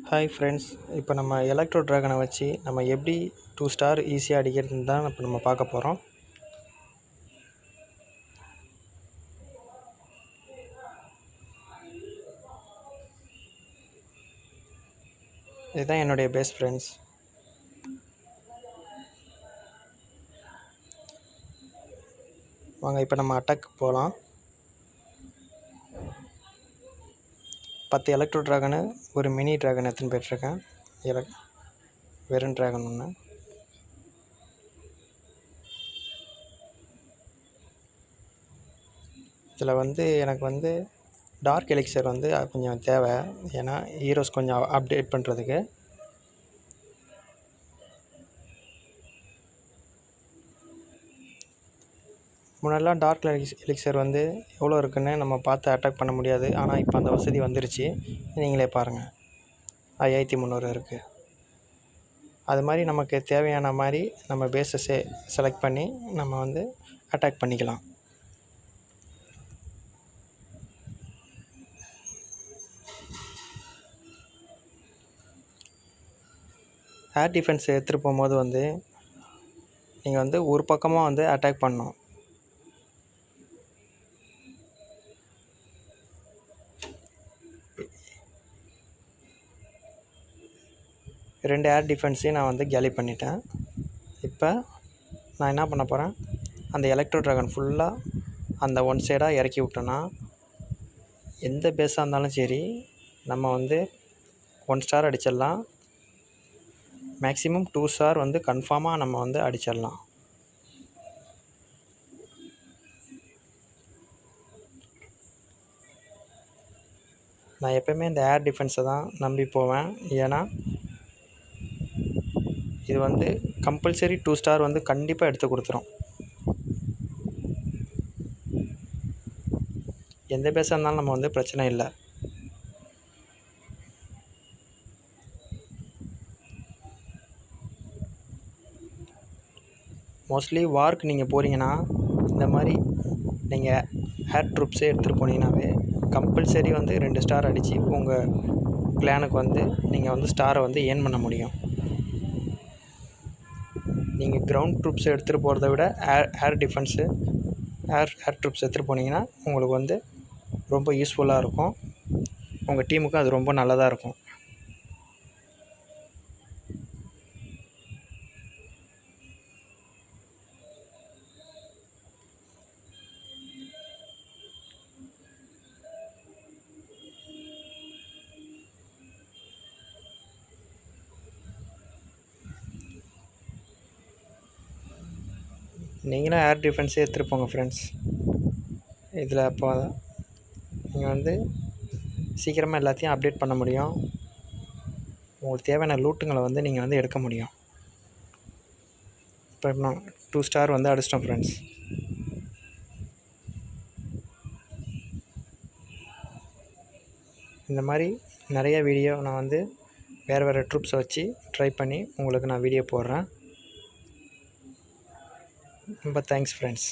Hi friends, இப்போ நம்ம electro ட்ராகனை வச்சு நம்ம எப்படி 2 ஸ்டார் ஈஸியாக அடிக்கிறதுன்னு தான் இப்போ நம்ம பார்க்க போகிறோம். இதுதான் என்னுடைய பேஸ் ஃப்ரெண்ட்ஸ். வாங்க இப்போ நம்ம அட்டாக் போகலாம். 10 எலக்ட்ரோ ட்ராகனு, ஒரு மினி ட்ராகன் எடுத்துன்னு போய்ட்டுருக்கேன். வெறும் ட்ராகன் ஒன்று. இதில் எனக்கு டார்க் எலிக்சர் கொஞ்சம் தேவை. ஏன்னா ஹீரோஸ் கொஞ்சம் அப்டேட் பண்ணுறதுக்கு. முன்னாடிலாம் டார்க் எலிக்சர் எவ்வளோ இருக்குன்னு நம்ம பார்த்து அட்டாக் பண்ண முடியாது. ஆனால் இப்போ அந்த வசதி வந்துருச்சு. நீங்களே பாருங்கள், 5300 இருக்குது. அது மாதிரி நமக்கு தேவையான மாதிரி நம்ம பேஸஸை செலக்ட் பண்ணி நம்ம அட்டாக் பண்ணிக்கலாம். ஏர் டிஃபென்ஸ் எடுத்துகிட்டு போகும்போது நீங்கள் ஒரு பக்கமாக அட்டாக் பண்ணணும். ரெண்டு ஏர் டிஃபென்ஸையும் நான் கேலி பண்ணிட்டேன். இப்போ நான் என்ன பண்ண போகிறேன், அந்த எலக்ட்ரோ ட்ராகன் ஃபுல்லாக அந்த ஒன் சைடாக இறக்கி விட்டோன்னா எந்த பேஸாக இருந்தாலும் சரி நம்ம 1 ஸ்டார் அடிச்சிடலாம். மேக்ஸிமம் 2 ஸ்டார் கன்ஃபார்மாக நம்ம அடிச்சிடலாம். நான் எப்போயுமே இந்த ஏர் டிஃபென்ஸை தான் நம்பி போவேன். ஏன்னா இது கம்பல்சரி 2 ஸ்டார் கண்டிப்பாக எடுத்து கொடுத்துரும். எந்த பேஸாக இருந்தாலும் நம்ம பிரச்சனை இல்லை. மோஸ்ட்லி வார்க்கு நீங்கள் போகிறீங்கன்னா இந்த மாதிரி நீங்கள் ஏர் ட்ரூப்ஸே எடுத்துகிட்டு போனீங்கன்னாவே கம்பல்சரி 2 ஸ்டார் அடித்து உங்கள் கிளானுக்கு நீங்கள் ஸ்டாரை ஏர்ன் பண்ண முடியும். நீங்கள் கிரவுண்ட் ட்ரூப்ஸ் எடுத்துகிட்டு போகிறத விட ஏர் டிஃபென்ஸு ஏர் ட்ரூப்ஸ் எடுத்துகிட்டு போனீங்கன்னா உங்களுக்கு ரொம்ப யூஸ்ஃபுல்லாக இருக்கும். உங்கள் டீமுக்கும் அது ரொம்ப நல்லதாக இருக்கும். நீங்களும் ஏர் டிஃபென்ஸே எடுத்துகிட்டு போங்க ஃப்ரெண்ட்ஸ். இதில் அப்போ நீங்கள் சீக்கிரமாக எல்லாத்தையும் அப்டேட் பண்ண முடியும். உங்களுக்கு தேவையான லூட்டுங்களை நீங்கள் எடுக்க முடியும். இப்போ நான் 2 ஸ்டார் அடிச்சிட்டோம் ஃப்ரெண்ட்ஸ். இந்த மாதிரி நிறைய வீடியோ நான் வேறு ட்ரூப்ஸை வச்சு ட்ரை பண்ணி உங்களுக்கு நான் வீடியோ போடுறேன். ரொம்ப தேங்க்ஸ் ஃப்ரெண்ட்ஸ்.